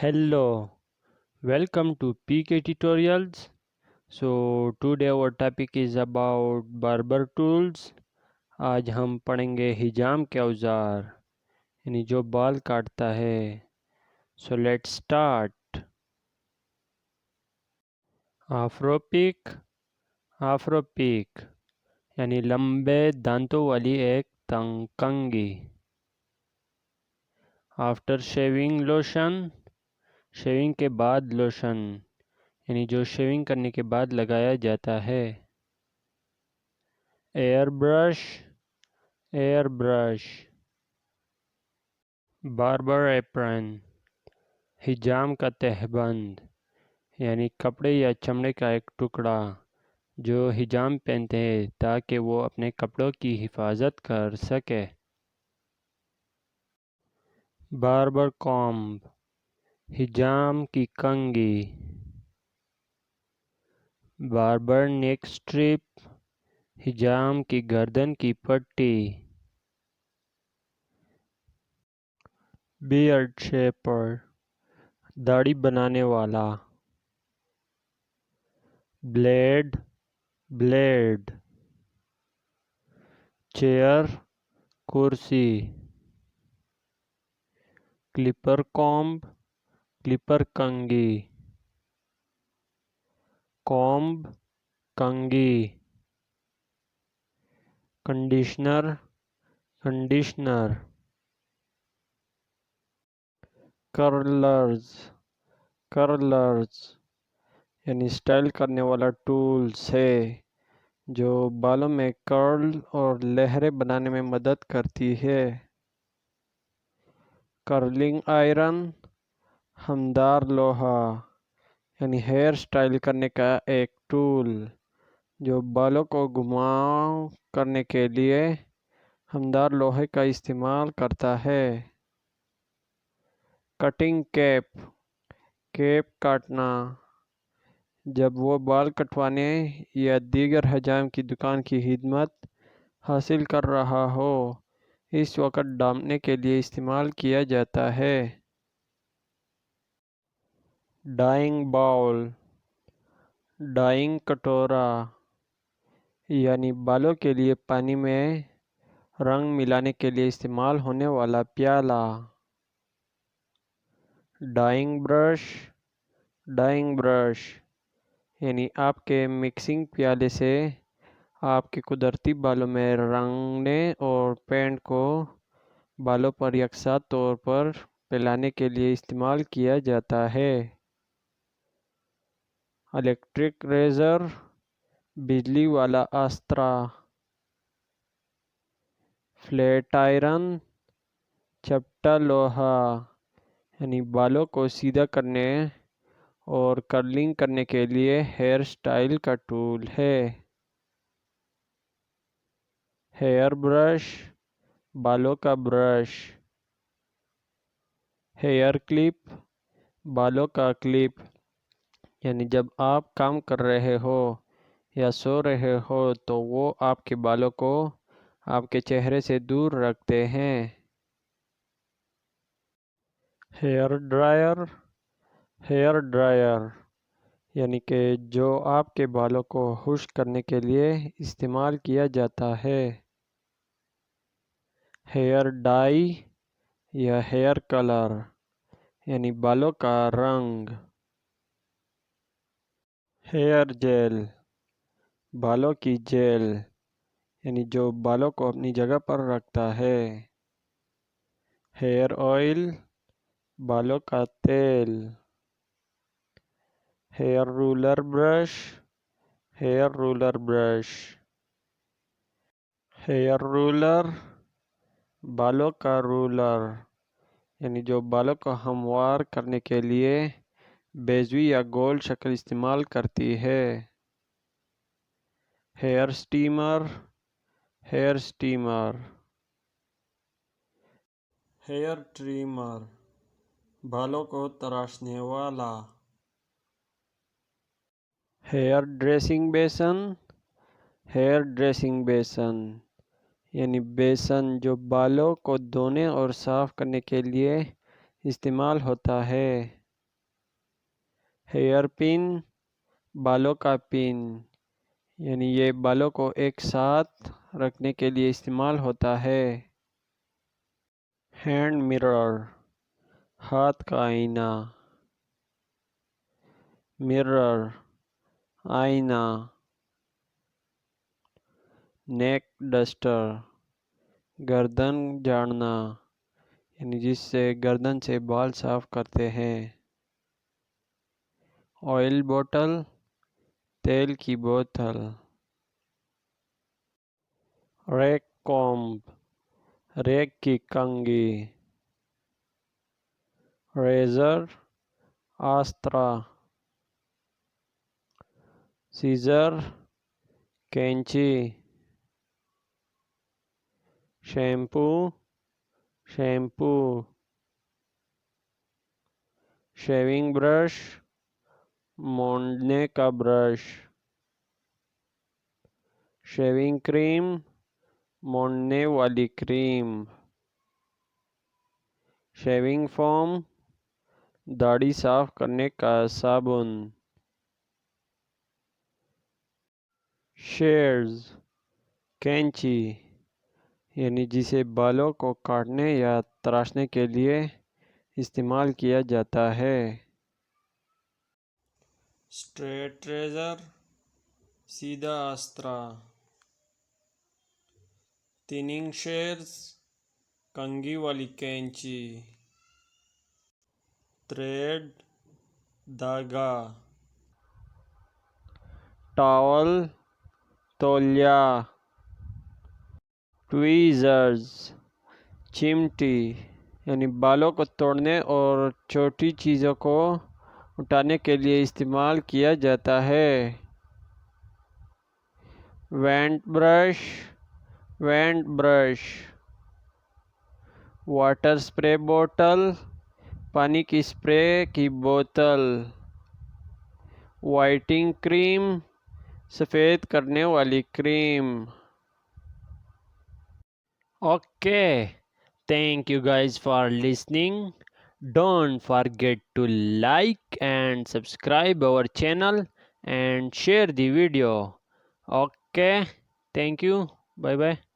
Hello, welcome to PK Tutorials. So today our topic is about barber tools. آج ہم پڑھیں گے حجام کے اوزار یعنی جو بال کاٹتا ہے. So let's start. آفرو پیک یعنی لمبے دانتوں والی ایک تنگ کنگھی. آفٹر شیونگ لوشن شیونگ کے بعد لوشن یعنی جو شیونگ کرنے کے بعد لگایا جاتا ہے. ایئر برش باربر ایپرن حجام کا تہبند یعنی کپڑے یا چمڑے کا ایک ٹکڑا جو حجام پہنتے ہیں تاکہ وہ اپنے کپڑوں کی حفاظت کر سکے. باربر کومب حجام کی کنگھی. باربر نیک اسٹرپ حجام کی گردن کی پٹی. بیئرڈ شیپر داڑھی بنانے والا. بلیڈ چیئر کرسی. کلپر کومب کلپر کنگھی. کومب کنگھی. کنڈیشنر کرلرز یعنی سٹائل کرنے والا ٹولز ہے جو بالوں میں کرل اور لہریں بنانے میں مدد کرتی ہے. کرلنگ آئرن ہمدار لوہا یعنی ہیئر سٹائل کرنے کا ایک ٹول جو بالوں کو گھماؤ کرنے کے لیے ہمدار لوہے کا استعمال کرتا ہے. کٹنگ کیپ کاٹنا جب وہ بال کٹوانے یا دیگر حجام کی دکان کی خدمت حاصل کر رہا ہو اس وقت ڈانپنے کے لیے استعمال کیا جاتا ہے. ڈائنگ باؤل ڈائنگ کٹورا یعنی بالوں کے لیے پانی میں رنگ ملانے کے لیے استعمال ہونے والا پیالہ. ڈائنگ برش یعنی آپ کے مکسنگ پیالے سے آپ کے قدرتی بالوں میں رنگنے اور پینٹ کو بالوں پر یکساں طور پر پھیلانے کے لیے استعمال کیا جاتا ہے. الیکٹرک ریزر بجلی والا استرا. فلیٹ آئرن چپٹا لوہا یعنی بالوں کو سیدھا کرنے اور کرلنگ کرنے کے لیے ہیئر سٹائل کا ٹول ہے. ہیئر برش بالوں کا برش. ہیئر کلپ بالوں کا کلپ یعنی جب آپ کام کر رہے ہو یا سو رہے ہو تو وہ آپ کے بالوں کو آپ کے چہرے سے دور رکھتے ہیں. ہیئر ڈرائر یعنی کہ جو آپ کے بالوں کو خشک کرنے کے لیے استعمال کیا جاتا ہے. ہیئر ڈائی یا ہیئر کلر یعنی بالوں کا رنگ. ہیئر جیل بالوں کی جیل یعنی جو بالوں کو اپنی جگہ پر رکھتا ہے. ہیئر آئل بالوں کا تیل. Hair roller brush. Hair roller بالوں کا رولر یعنی جو بالوں کو ہموار کرنے کے لیے بیضوی یا گول شکل استعمال کرتی ہے. ہیئر ٹریمر بالوں کو تراشنے والا. ہیئر ڈریسنگ بیسن یعنی بیسن جو بالوں کو دھونے اور صاف کرنے کے لیے استعمال ہوتا ہے. ہیئر پن، بالوں کا پن، یعنی یہ بالوں کو ایک ساتھ رکھنے کے لیے استعمال ہوتا ہے۔ ہینڈ مرر، ہاتھ کا آئینہ۔ مرر، آئینہ۔ نیک ڈسٹر، گردن جھاڑنا، یعنی جس سے گردن سے بال صاف کرتے ہیں۔ آئل بوتل، تیل کی بوتل۔ ریک کومب، ریک کی کنگھی۔ ریزر، استرا۔ سیزر، کینچی۔ Shampoo, shampoo. شیونگ برش، مونڈنے کا برش۔ شیونگ کریم، مونڈنے والی کریم۔ شیونگ فوم، داڑھی صاف کرنے کا صابن۔ شیرز، کینچی، یعنی جسے بالوں کو کاٹنے یا تراشنے کے لیے استعمال کیا جاتا ہے۔ اسٹریٹ ریزر، سیدھا استرا۔ تھننگ شیرز، کنگھی والی کینچی۔ تھریڈ، دھاگا۔ ٹاول، تولیہ۔ ٹویزرز، چمٹی، یعنی بالوں کو توڑنے اور چھوٹی چیزوں کو اٹھانے کے لیے استعمال کیا جاتا ہے۔ وینڈ برش، وینڈ برش۔ واٹر سپرے بوتل، پانی کی سپرے کی بوتل۔ وائٹنگ کریم، سفید کرنے والی کریم۔ Okay, thank you guys for listening. Don't forget to like and subscribe our channel and share the video. Okay, thank you. Bye bye.